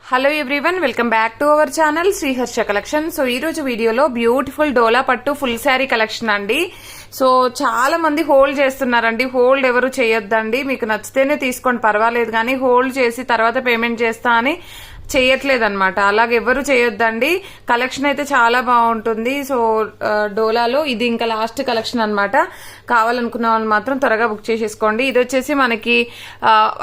Hello everyone, welcome back to our channel Sriharsha collection. So ఈ రోజు వీడియోలో బ్యూటిఫుల్ డోలా పట్టు ఫుల్ శారీ కలెక్షన్ అండి. సో చాలా మంది హోల్డ్ చేస్తున్నారండి. హోల్డ్ ఎవరు చేయొద్దండి, మీకు నచ్చితేనే తీసుకోండి పర్వాలేదు, కానీ హోల్డ్ చేసి తర్వాత పేమెంట్ చేస్తా అని చేయట్లేదన్నమాట. అలాగే ఎవరు చేయొద్దండి. కలెక్షన్ అయితే చాలా బాగుంటుంది. సో డోలాలో ఇది ఇంకా లాస్ట్ కలెక్షన్ అన్నమాట. కావాలనుకున్న వాళ్ళు మాత్రం త్వరగా బుక్ చేసేసుకోండి. ఇది వచ్చేసి మనకి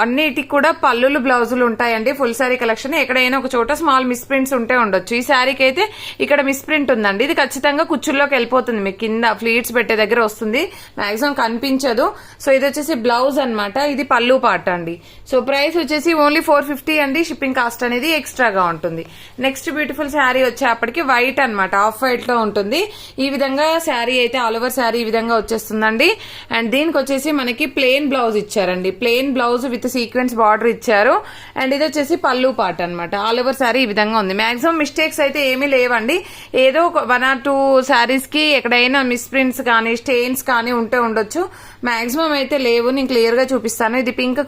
అన్నిటికి కూడా పల్లులు బ్లౌజులు ఉంటాయండి. Full sari collection. ఎక్కడైనా ఒక చోట స్మాల్ మిస్ ప్రింట్స్ ఉంటే ఉండొచ్చు. ఈ శారీకి అయితే ఇక్కడ మిస్ ప్రింట్ ఉందండి. ఇది ఖచ్చితంగా కుచ్చుల్లోకి వెళ్ళిపోతుంది, మీకు కింద ఫ్లీట్స్ పెట్టే దగ్గర వస్తుంది, మాక్సిమం కనిపించదు. సో ఇది వచ్చేసి బ్లౌజ్ అన్నమాట. ఇది పల్లు పార్ట్ అండి. సో ప్రైస్ వచ్చేసి ఓన్లీ 450 అండి. షిప్పింగ్ కాస్ట్ అనేది ఎక్స్ట్రాగా ఉంటుంది. నెక్స్ట్ బ్యూటిఫుల్ శారీ వచ్చేప్పటికి వైట్ అన్నమాట, ఆఫ్ వైట్ లో ఉంటుంది. ఈ విధంగా శారీ అయితే ఆల్ ఓవర్ శారీ ఈ విధంగా వచ్చేస్తుందండి. అండ్ దీనికి వచ్చేసి మనకి ప్లెయిన్ బ్లౌజ్ ఇచ్చారండి. Plain blouse with sequence border ఇచ్చారు. అండ్ ఇది వచ్చేసి పల్లు పార్ట్ అన్నమాట. ఆల్ ఓవర్ శారీ ఈ విధంగా ఉంది. మాక్సిమం మిస్టేక్స్ అయితే ఏమీ లేవండి. ఏదో 1 or 2 శారీస్ కి ఎక్కడైనా మిస్ ప్రింట్స్ కానీ స్టెయిన్స్ కానీ ఉంటే ఉండొచ్చు. మాక్సిమం అయితే లేవు. నేను క్లియర్ గా చూపిస్తాను. ఇది పింక్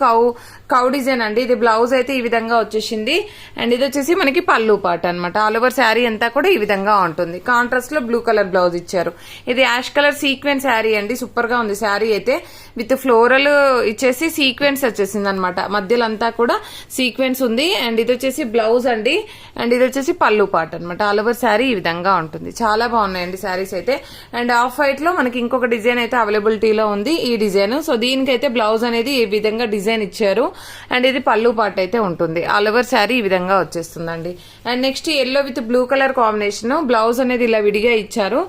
కౌ డిజైన్ అండి. ఇది బ్లౌజ్ అయితే ఈ విధంగా వచ్చేసింది. అండ్ ఇది వచ్చేసి మనకి పల్లు పార్ట్ అనమాట. ఆల్ ఓవర్ శారీ అంతా కూడా ఈ విధంగా ఉంటుంది. కాంట్రాస్ట్ లో బ్లూ కలర్ బ్లౌజ్ ఇచ్చారు. ఇది యాష్ కలర్ సీక్వెన్స్ శారీ అండి. సూపర్ గా ఉంది శారీ అయితే. విత్ ఫ్లోరల్ ఇచ్చేసి సీక్వెన్స్ వచ్చేసింది అనమాట. మధ్యలో అంతా కూడా సీక్వెన్స్ ఉంది. అండ్ ఇది వచ్చేసి బ్లౌజ్ అండి. అండ్ ఇది వచ్చేసి పల్లు పార్ట్ అనమాట. ఆల్ ఓవర్ శారీ ఈ విధంగా ఉంటుంది. చాలా బాగున్నాయండి శారీస్ అయితే. అండ్ ఆఫ్ వైట్ లో మనకి ఇంకొక డిజైన్ అయితే అవైలబిలిటీలో ఉంది, ఈ డిజైన్. సో దీనికైతే బ్లౌజ్ అనేది ఈ విధంగా డిజైన్ ఇచ్చారు. అండ్ ఇది పల్లు పార్ట్ అయితే ఉంటుంది. ఆల్ ఓవర్ శారీ ఈ విధంగా వచ్చేస్తుందండి. And next yellow with blue colour combination. Blouse అనేది ఇలా విడిగా ఇచ్చారు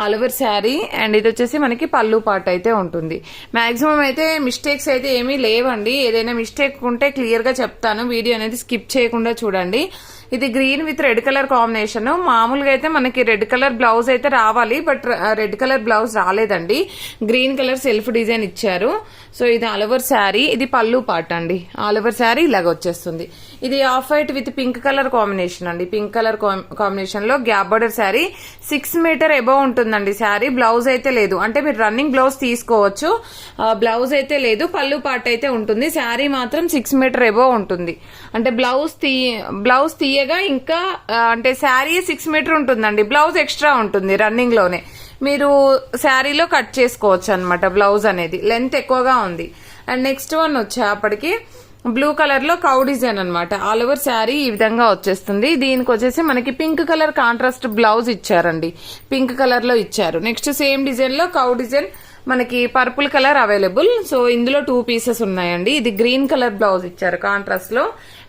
ఆల్ ఓవర్ శారీ. అండ్ ఇది వచ్చేసి మనకి పల్లు పార్ట్ అయితే ఉంటుంది. మాక్సిమం అయితే మిస్టేక్స్ అయితే ఏమీ లేవండి. ఏదైనా మిస్టేక్ ఉంటే క్లియర్ గా చెప్తాను. వీడియో అనేది స్కిప్ చేయకుండా చూడండి. ఇది green with red colour combination. మామూలుగా అయితే మనకి రెడ్ కలర్ బ్లౌజ్ అయితే రావాలి, బట్ రెడ్ కలర్ బ్లౌజ్ రాలేదండి. గ్రీన్ కలర్ సెల్ఫ్ డిజైన్ ఇచ్చారు. సో ఇది ఆల్ ఓవర్ శారీ. ఇది పల్లు పార్ట్ అండి. ఆల్ ఓవర్ శారీ ఇలాగ వచ్చేస్తుంది. ఇది off white with pink colour combination అండి. పింక్ కలర్ కాంబినేషన్ లో gap border sari. 6 metre above ఉంటుందండి శారీ. బ్లౌజ్ అయితే లేదు, అంటే మీరు రన్నింగ్ బ్లౌజ్ తీసుకోవచ్చు. బ్లౌజ్ అయితే లేదు, పల్లు పార్ట్ అయితే ఉంటుంది. శారీ మాత్రం 6 మీటర్ అబౌవ్ ఉంటుంది. అంటే బ్లౌజ్ తీయగా ఇంకా అంటే శారీ 6 మీటర్ ఉంటుందండి. బ్లౌజ్ ఎక్స్ట్రా ఉంటుంది రన్నింగ్ లోనే. మీరు శారీలో కట్ చేసుకోవచ్చు అనమాట. బ్లౌజ్ అనేది లెంత్ ఎక్కువగా ఉంది. అండ్ నెక్స్ట్ వన్ వచ్చేప్పటికి బ్లూ కలర్ లో కౌ డిజైన్ అనమాట. ఆల్ ఓవర్ శారీ ఈ విధంగా వచ్చేస్తుంది. దీనికి వచ్చేసి మనకి పింక్ కలర్ కాంట్రాస్ట్ బ్లౌజ్ ఇచ్చారండి. పింక్ కలర్ లో ఇచ్చారు. నెక్స్ట్ సేమ్ డిజైన్ లో కౌ డిజైన్ మనకి పర్పుల్ కలర్ అవైలబుల్. సో ఇందులో 2 పీసెస్ ఉన్నాయండి. ఇది గ్రీన్ కలర్ బ్లౌజ్ ఇచ్చారు కాంట్రాస్ట్ లో.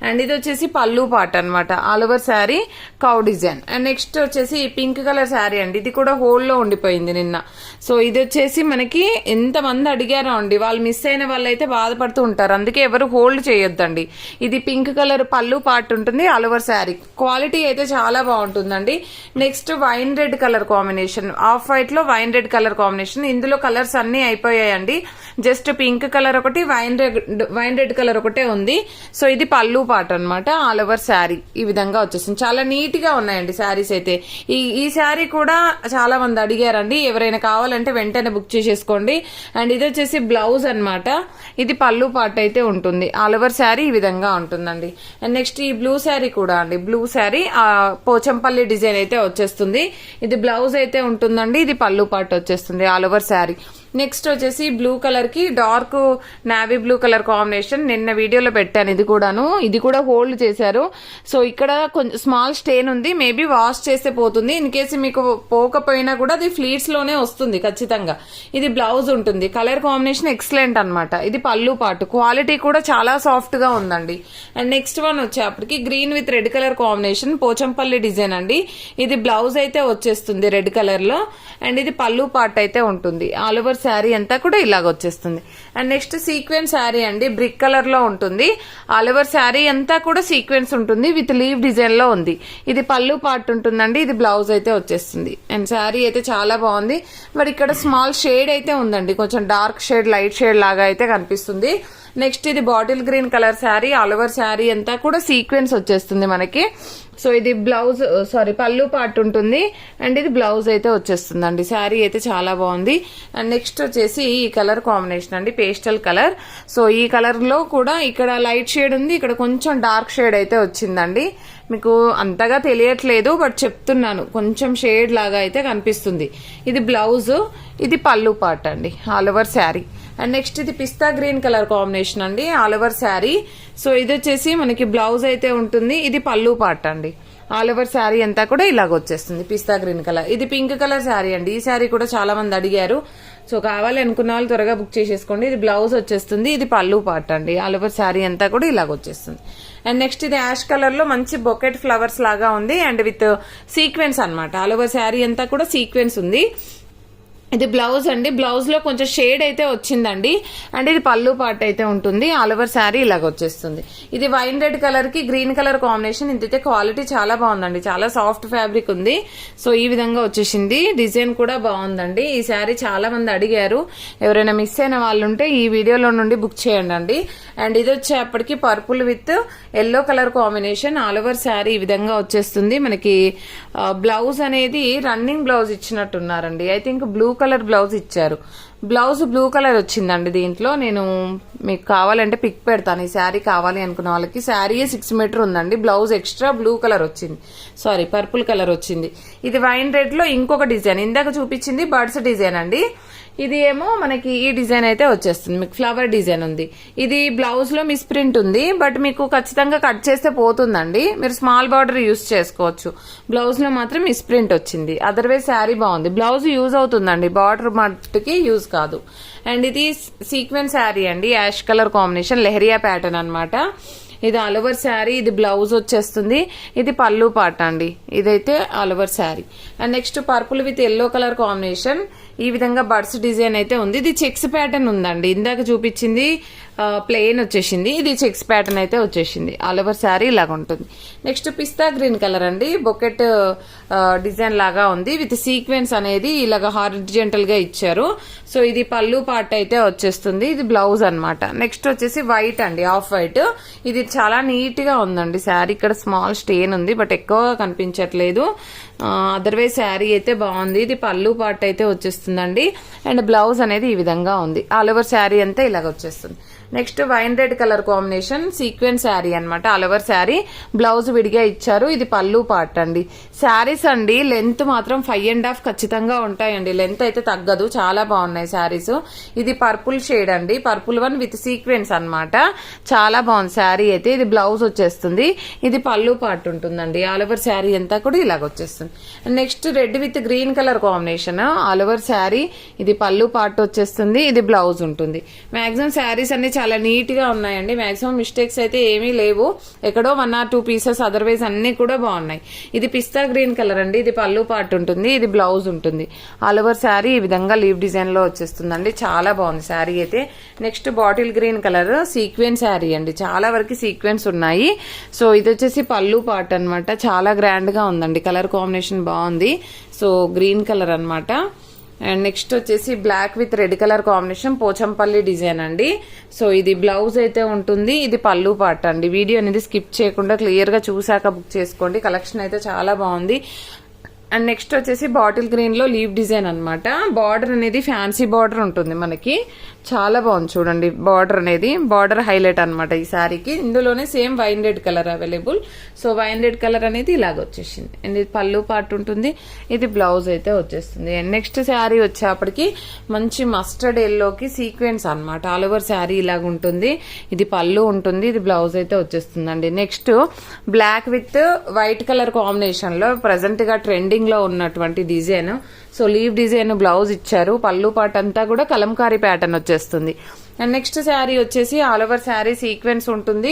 అండ్ ఇది వచ్చేసి పల్లు పార్ట్ అనమాట. All over sari cow design. And next వచ్చేసి పింక్ కలర్ శారీ అండి. ఇది కూడా హోల్ లో ఉండిపోయింది నిన్న. సో ఇది వచ్చేసి మనకి ఎంతమంది అడిగారో అండి, వాళ్ళు మిస్ అయిన వాళ్ళు అయితే బాధపడుతూ ఉంటారు. అందుకే ఎవరు హోల్డ్ చేయొద్దండి. ఇది పింక్ కలర్ పల్లు పార్ట్ ఉంటుంది. ఆల్ ఓవర్ శారీ క్వాలిటీ అయితే చాలా బాగుంటుందండి. Next wine red colour combination. Off white లో వైన్ రెడ్ కలర్ కాంబినేషన్. ఇందులో కలర్స్ అన్ని అయిపోయాయండి. జస్ట్ పింక్ కలర్ ఒకటి, వైన్ రెడ్ కలర్ ఒకటే ఉంది. సో ఇది పల్లు పార్ట్ అనమాట. ఆల్ ఓవర్ శారీ ఈ విధంగా వచ్చేసింది. చాలా నీట్ గా ఉన్నాయండి శారీస్ అయితే. ఈ శారీ కూడా చాలా మంది అడిగారండి. ఎవరైనా కావాలంటే వెంటనే బుక్ చేసేసుకోండి. అండ్ ఇది వచ్చేసి బ్లౌజ్ అనమాట. ఇది పల్లు పార్ట్ అయితే ఉంటుంది. ఆల్ ఓవర్ శారీ ఈ విధంగా ఉంటుందండి. అండ్ నెక్స్ట్ ఈ బ్లూ శారీ కూడా అండి. బ్లూ శారీ పోచంపల్లి డిజైన్ అయితే వచ్చేస్తుంది. ఇది బ్లౌజ్ అయితే ఉంటుందండి. ఇది పల్లు పార్ట్ వచ్చేస్తుంది ఆల్ ఓవర్ శారీ. నెక్స్ట్ వచ్చేసి బ్లూ కలర్ కి dark navy blue colour combination. నిన్న వీడియోలో పెట్టాను. ఇది కూడా హోల్డ్ చేశారు. సో ఇక్కడ కొంచెం స్మాల్ స్టెయిన్ ఉంది. మేబీ వాష్ చేస్తే పోతుంది. ఇన్ కేసు మీకు పోకపోయినా కూడా అది ఫ్లీట్స్ లోనే వస్తుంది ఖచ్చితంగా. ఇది బ్లౌజ్ ఉంటుంది. కలర్ కాంబినేషన్ ఎక్సలెంట్ అనమాట. ఇది పల్లు పార్ట్. క్వాలిటీ కూడా చాలా సాఫ్ట్ గా ఉందండి. అండ్ నెక్స్ట్ వన్ వచ్చేప్పటికి green with red colour combination Pochampalli design అండి. ఇది బ్లౌజ్ అయితే వచ్చేస్తుంది రెడ్ కలర్ లో. అండ్ ఇది పల్లు పార్ట్ అయితే ఉంటుంది. ఆల్ ఓవర్ శారీ అంతా కూడా ఇలాగ వచ్చేస్తుంది. అండ్ నెక్స్ట్ సీక్వెన్స్ శారీ అండి. బ్రిక్ కలర్ లో ఉంటుంది. ఆల్ ఓవర్ శారీ అంతా కూడా సీక్వెన్స్ ఉంటుంది. విత్ లీవ్ డిజైన్ లో ఉంది. ఇది పల్లు పార్ట్ ఉంటుందండి. ఇది బ్లౌజ్ అయితే వచ్చేస్తుంది. అండ్ శారీ అయితే చాలా బాగుంది. మరి ఇక్కడ స్మాల్ షేడ్ అయితే ఉందండి. కొంచెం డార్క్ షేడ్, లైట్ షేడ్ లాగా అయితే కనిపిస్తుంది. నెక్స్ట్ ఇది bottle green colour sari. All over sari అంతా కూడా సీక్వెన్స్ వచ్చేస్తుంది మనకి. సో ఇది బ్లౌజ్ పల్లు పార్ట్ ఉంటుంది. అండ్ ఇది బ్లౌజ్ అయితే వచ్చేస్తుందండి. శారీ అయితే చాలా బాగుంది. అండ్ నెక్స్ట్ వచ్చేసి ఈ కలర్ కాంబినేషన్ అండి. Pastel colour. సో ఈ కలర్ లో కూడా ఇక్కడ లైట్ షేడ్ ఉంది, ఇక్కడ కొంచెం డార్క్ షేడ్ అయితే వచ్చిందండి. మీకు అంతగా తెలియట్లేదు బట్ చెప్తున్నాను, కొంచెం షేడ్ లాగా అయితే కనిపిస్తుంది. ఇది బ్లౌజ్, ఇది పళ్ళు పార్ట్ అండి all over sari. And next ఇది పిస్తా గ్రీన్ కలర్ కాంబినేషన్ అండి ఆల్ ఓవర్ శారీ. సో ఇది వచ్చేసి మనకి బ్లౌజ్ అయితే ఉంటుంది, ఇది పళ్ళు పార్ట్ అండి. ఆల్ ఓవర్ శారీ అంతా కూడా ఇలాగ వచ్చేస్తుంది పిస్తా గ్రీన్ కలర్. ఇది పింక్ కలర్ శారీ అండి. ఈ శారీ కూడా చాలా మంది అడిగారు. సో కావాలి అనుకున్న వాళ్ళు త్వరగా బుక్ చేసేసుకోండి. ఇది బ్లౌజ్ వచ్చేస్తుంది, ఇది పళ్ళు పార్ట్ అండి. ఆల్ ఓవర్ శారీ అంతా కూడా ఇలాగ వచ్చేస్తుంది. అండ్ నెక్స్ట్ ఇది యాష్ కలర్ లో మంచి బొకెట్ ఫ్లవర్స్ లాగా ఉంది అండ్ విత్ సీక్వెన్స్ అన్నమాట. ఆల్ ఓవర్ శారీ అంతా కూడా సీక్వెన్స్ ఉంది. ఇది బ్లౌజ్ అండి. బ్లౌజ్ లో కొంచెం షేడ్ అయితే వచ్చిందండి అండ్ ఇది పళ్ళు పార్ట్ అయితే ఉంటుంది. ఆల్ ఓవర్ శారీ ఇలాగ వచ్చేస్తుంది. ఇది వైన్ రెడ్ కలర్ కి గ్రీన్ కలర్ కాంబినేషన్. ఇదైతే క్వాలిటీ చాలా బాగుందండి, చాలా సాఫ్ట్ ఫ్యాబ్రిక్ ఉంది. సో ఈ విధంగా వచ్చేసింది. డిజైన్ కూడా బాగుందండి. ఈ శారీ చాలా మంది అడిగారు. ఎవరైనా మిస్ అయిన వాళ్ళు ఉంటే ఈ వీడియోలో నుండి బుక్ చేయండి అండి. అండ్ ఇది వచ్చేప్పటికి purple with yellow colour combination. All over sari ఈ విధంగా వచ్చేస్తుంది. మనకి బ్లౌజ్ అనేది రన్నింగ్ బ్లౌజ్ ఇచ్చినట్టున్నారండి. I think blue colour blouse ఇచ్చారు. బ్లౌజ్ బ్లూ కలర్ వచ్చిందండి. దీంట్లో నేను మీకు కావాలంటే పిక్ పెడతాను. ఈ శారీ కావాలి అనుకున్న వాళ్ళకి. శారీ 6 మీటర్ ఉందండి. బ్లౌజ్ ఎక్స్ట్రా బ్లూ కలర్ వచ్చింది, సారీ పర్పుల్ కలర్ వచ్చింది. ఇది వైన్ రెడ్ లో ఇంకొక డిజైన్, ఇందాక చూపించింది బర్డ్స్ డిజైన్ అండి. ఇది ఏమో మనకి ఈ డిజైన్ అయితే వచ్చేస్తుంది, మీకు ఫ్లవర్ డిజైన్ ఉంది. ఇది బ్లౌజ్ లో మిస్ ప్రింట్ ఉంది బట్ మీకు ఖచ్చితంగా కట్ చేస్తే పోతుందండి. మీరు స్మాల్ బార్డర్ యూజ్ చేసుకోవచ్చు. బ్లౌజ్ లో మాత్రం మిస్ ప్రింట్ వచ్చింది. అదర్వైజ్ శారీ బాగుంది. బ్లౌజ్ యూజ్ అవుతుందండి, బార్డర్ మట్టుకి యూజ్ కాదు. అండ్ ఇది సీక్వెన్స్ శారీ అండి, ash colour combination, leheriya pattern అన్నమాట. ఇది ఆల్ ఓవర్ శారీ, ఇది బ్లౌజ్ వచ్చేస్తుంది, ఇది పళ్ళు పార్ట్ అండి. ఇదైతే all over sari. And next purple with yellow colour combination. ఈ విధంగా బర్డ్స్ డిజైన్ అయితే ఉంది. ఇది చెక్స్ ప్యాటర్న్ ఉందండి. ఇందాక చూపించింది ప్లెయిన్ వచ్చేసింది, ఇది చెక్స్ ప్యాటర్న్ అయితే వచ్చేసింది. ఆల్ ఓవర్ శారీ ఇలాగ ఉంటుంది. నెక్స్ట్ పిస్తా గ్రీన్ కలర్ అండి, బొకెట్ డిజైన్ లాగా ఉంది విత్ సీక్వెన్స్ అనేది ఇలాగ హారిజెంటల్ గా ఇచ్చారు. సో ఇది పళ్ళు పార్ట్ అయితే వచ్చేస్తుంది, ఇది బ్లౌజ్ అన్నమాట. నెక్స్ట్ వచ్చేసి వైట్ అండి, ఆఫ్ వైట్. ఇది చాలా నీట్ గా ఉందండి శారీ. ఇక్కడ స్మాల్ స్టెయిన్ ఉంది బట్ ఎక్కువగా కనిపించట్లేదు. అదర్వైజ్ శారీ అయితే బాగుంది. ఇది పళ్ళు పార్ట్ అయితే వచ్చేస్తుందండి అండ్ బ్లౌజ్ అనేది ఈ విధంగా ఉంది. ఆల్ ఓవర్ శారీ అంతా ఇలాగ వచ్చేస్తుంది. Next wine red colour combination sequence sari అనమాట. ఆల్ ఓవర్ శారీ, బ్లౌజ్ విడిగా ఇచ్చారు. ఇది పళ్ళు పార్ట్ అండి. శారీస్ అండి లెంత్ మాత్రం 5.5 ఖచ్చితంగా ఉంటాయండి. లెంత్ అయితే తగ్గదు. చాలా బాగున్నాయి శారీస్. ఇది పర్పుల్ షేడ్ అండి, పర్పుల్ వన్ విత్ సీక్వెన్స్ అన్నమాట. చాలా బాగుంది శారీ అయితే. ఇది బ్లౌజ్ వచ్చేస్తుంది, ఇది పళ్ళు పార్ట్ ఉంటుందండి. ఆల్ ఓవర్ శారీ అంతా కూడా ఇలాగ వచ్చేస్తుంది. Next red with green colour combination, all over sari. ఇది పళ్ళు పార్ట్ వచ్చేస్తుంది, ఇది బ్లౌజ్ ఉంటుంది. మాక్సిమం శారీస్ అన్ని చాలా నీట్ గా ఉన్నాయండి. మాక్సిమం మిస్టేక్స్ అయితే ఏమీ లేవు. ఎక్కడో 1 or 2 పీసెస్, అదర్వైజ్ అన్ని కూడా బాగున్నాయి. ఇది పిస్తా గ్రీన్ కలర్ అండి, ఇది పళ్ళు పార్ట్ ఉంటుంది, ఇది బ్లౌజ్ ఉంటుంది. ఆల్ ఓవర్ శారీ ఈ విధంగా లీవ్ డిజైన్ లో వచ్చేస్తుందండి. చాలా బాగుంది శారీ అయితే. Next bottle green colour sequence sari అండి. చాలా వరకు సీక్వెన్స్ ఉన్నాయి. సో ఇది వచ్చేసి పళ్ళు పార్ట్ అన్నమాట. చాలా గ్రాండ్ గా ఉందండి. కలర్ కాంబినేషన్ బాగుంది. సో గ్రీన్ కలర్ అన్నమాట. అండ్ నెక్స్ట్ వచ్చేసి black with red colour combination, Pochampalli design అండి. సో ఇది బ్లౌజ్ అయితే ఉంటుంది, ఇది పళ్ళు పార్ట్ అండి. వీడియో అనేది స్కిప్ చేయకుండా క్లియర్ గా చూసాక బుక్ చేసుకోండి. కలెక్షన్ అయితే చాలా బాగుంది. అండ్ నెక్స్ట్ వచ్చేసి బాటిల్ గ్రీన్ లో లీవ్ డిజైన్ అన్నమాట. బార్డర్ అనేది ఫ్యాన్సీ బార్డర్ ఉంటుంది మనకి. చాలా బాగుంది చూడండి. బార్డర్ అనేది బార్డర్ హైలైట్ అన్నమాట ఈ శారీకి. ఇందులోనే same wine red colour available. So wine red colour అనేది ఇలాగ వచ్చేసింది. అండ్ ఇది పళ్ళు పార్ట్ ఉంటుంది, ఇది బ్లౌజ్ అయితే వచ్చేస్తుంది. అండ్ నెక్స్ట్ శారీ వచ్చేప్పటికి మంచి మస్టర్డ్ ఎల్లోకి సీక్వెన్స్ అన్నమాట. ఆల్ ఓవర్ శారీ ఇలాగ ఉంటుంది, ఇది పళ్ళు ఉంటుంది, ఇది బ్లౌజ్ అయితే వచ్చేస్తుందండి. Next black with white colour combination లో ప్రెసెంట్ గా ట్రెండింగ్ లో ఉన్నటువంటి design. So leave design blouse ఇచ్చారు. పళ్ళు పార్ట్ అంతా కూడా కలంకారీ ప్యాటర్న్ వచ్చేస్తుంది. అండ్ నెక్స్ట్ శారీ వచ్చేసి ఆల్ ఓవర్ శారీ సీక్వెన్స్ ఉంటుంది.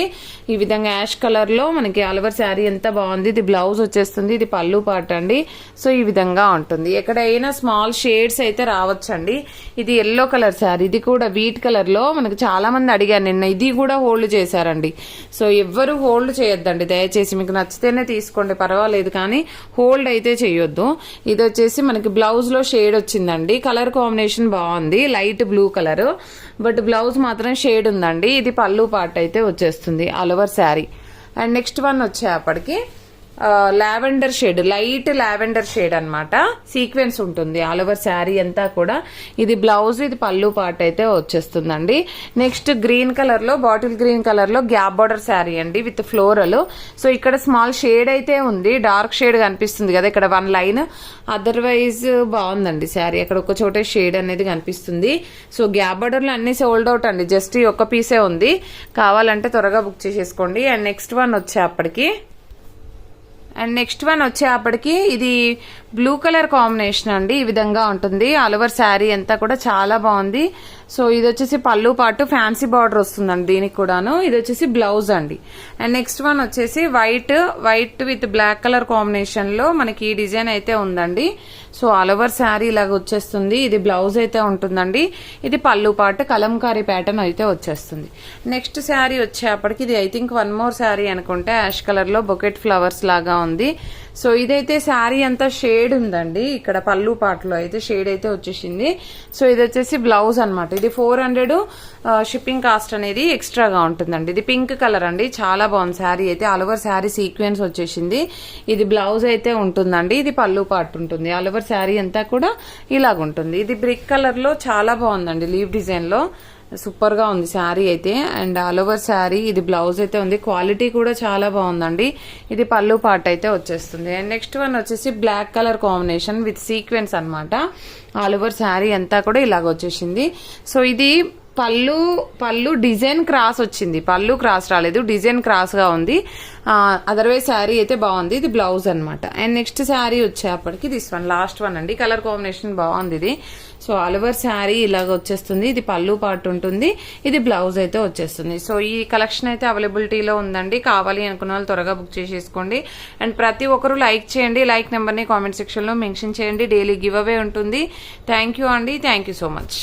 ఈ విధంగా యాష్ కలర్ లో మనకి ఆల్ ఓవర్ శారీ ఎంత బాగుంది. ఇది బ్లౌజ్ వచ్చేస్తుంది, ఇది పళ్ళు పార్ట్ అండి. సో ఈ విధంగా ఉంటుంది. ఎక్కడైనా స్మాల్ షేడ్స్ అయితే రావచ్చండి. ఇది ఎల్లో కలర్ శారీ, ఇది కూడా వీట్ కలర్ లో మనకు చాలా మంది అడిగారు నిన్న. ఇది కూడా హోల్డ్ చేశారండి. సో ఎవ్వరు హోల్డ్ చేయొద్దండి దయచేసి. మీకు నచ్చితేనే తీసుకోండి, పర్వాలేదు, కానీ హోల్డ్ అయితే చేయొద్దు. ఇది వచ్చేసి మనకి బ్లౌజ్ లో షేడ్ వచ్చిందండి. కలర్ కాంబినేషన్ బాగుంది, light blue colour, but blouse మాత్రం షేడ్ ఉందండి. ఇది పళ్ళు పార్ట్ అయితే వచ్చేస్తుంది all over sari. And next one వచ్చేప్పటికి lavender shade, light lavender shade అన్నమాట. సీక్వెన్స్ ఉంటుంది ఆల్ ఓవర్ శారీ అంతా కూడా. ఇది బ్లౌజ్, ఇది పళ్ళు పార్ట్ అయితే వచ్చేస్తుందండి. నెక్స్ట్ గ్రీన్ కలర్ లో, బాటిల్ గ్రీన్ కలర్ లో గ్యాప్ బార్డర్ శారీ అండి విత్ ఫ్లోరల్. సో ఇక్కడ స్మాల్ షేడ్ అయితే ఉంది, డార్క్ షేడ్ కనిపిస్తుంది కదా ఇక్కడ 1 లైన్. అదర్వైజ్ బాగుందండి శారీ, అక్కడ ఒక చోట షేడ్ అనేది కనిపిస్తుంది. సో గ్యాప్ బార్డర్ లో అన్ని సోల్డ్ అవుట్ అండి, జస్ట్ ఈ ఒక్క పీసే ఉంది. కావాలంటే త్వరగా బుక్ చేసేసుకోండి. అండ్ నెక్స్ట్ వన్ వచ్చేప్పటికి ఇది బ్లూ కలర్ కాంబినేషన్ అండి. ఈ విధంగా ఉంటుంది ఆల్ ఓవర్ శారీ అంతా కూడా, చాలా బాగుంది. సో ఇది వచ్చేసి పళ్ళు పాటు ఫ్యాన్సీ బార్డర్ వస్తుందండి దీనికి కూడాను. ఇది వచ్చేసి బ్లౌజ్ అండి. అండ్ నెక్స్ట్ వన్ వచ్చేసి white with black colour combination లో మనకి ఈ డిజైన్ అయితే ఉందండి. సో ఆల్ ఓవర్ శారీ ఇలాగ వచ్చేస్తుంది. ఇది బ్లౌజ్ అయితే ఉంటుందండి. ఇది పళ్ళు పాటు కలంకారీ ప్యాటర్న్ అయితే వచ్చేస్తుంది. నెక్స్ట్ శారీ వచ్చేప్పటికి ఇది ఐ థింక్ 1 మోర్ శారీ అనుకుంటే, యాష్ కలర్ లో బొకెట్ ఫ్లవర్స్ లాగా ఉంది. సో ఇదైతే శారీ అంతా షేడ్ ఉందండి, ఇక్కడ పళ్ళు పాటలో అయితే షేడ్ అయితే వచ్చేసింది. సో ఇది వచ్చేసి బ్లౌజ్ అనమాట. ఇది 400 షిప్పింగ్ కాస్ట్ అనేది ఎక్స్ట్రాగా ఉంటుందండి. ఇది పింక్ కలర్ అండి, చాలా బాగుంది శారీ అయితే. ఆల్ ఓవర్ శారీ సీక్వెన్స్ వచ్చేసింది. ఇది బ్లౌజ్ అయితే ఉంటుందండి, ఇది పళ్ళు పార్ట్ ఉంటుంది. ఆల్ ఓవర్ శారీ అంతా కూడా ఇలాగుంటుంది. ఇది బ్రిక్ కలర్ లో చాలా బాగుందండి, లీవ్ డిజైన్ లో సూపర్ గా ఉంది శారీ అయితే. అండ్ ఆల్ ఓవర్ శారీ ఇది బ్లౌజ్ అయితే ఉంది, క్వాలిటీ కూడా చాలా బాగుందండి. ఇది పళ్ళు పార్ట్ అయితే వచ్చేస్తుంది. అండ్ నెక్స్ట్ వన్ వచ్చేసి black colour combination with sequence అన్నమాట. ఆల్ ఓవర్ శారీ అంతా కూడా ఇలాగ వచ్చేసింది. సో ఇది పళ్ళు డిజైన్ క్రాస్ వచ్చింది, పళ్ళు క్రాస్ రాలేదు, డిజైన్ క్రాస్ గా ఉంది. అదర్వైజ్ శారీ అయితే బాగుంది. ఇది బ్లౌజ్ అనమాట. అండ్ నెక్స్ట్ శారీ వచ్చేప్పటికి దిస్ వన్, లాస్ట్ వన్ అండి. కలర్ కాంబినేషన్ బాగుంది ఇది. సో ఆల్ ఓవర్ శారీ ఇలాగ వచ్చేస్తుంది. ఇది పళ్ళు పార్ట్ ఉంటుంది, ఇది బ్లౌజ్ అయితే వచ్చేస్తుంది. సో ఈ కలెక్షన్ అయితే అవైలబిలిటీలో ఉందండి. కావాలి అనుకున్న వాళ్ళు త్వరగా బుక్ చేసేసుకోండి. అండ్ ప్రతి ఒక్కరు లైక్ చేయండి, లైక్ నెంబర్ని కామెంట్ సెక్షన్ లో మెన్షన్ చేయండి. డైలీ గివ్ అవే ఉంటుంది. థ్యాంక్ యూ అండి, థ్యాంక్ యూ సో మచ్.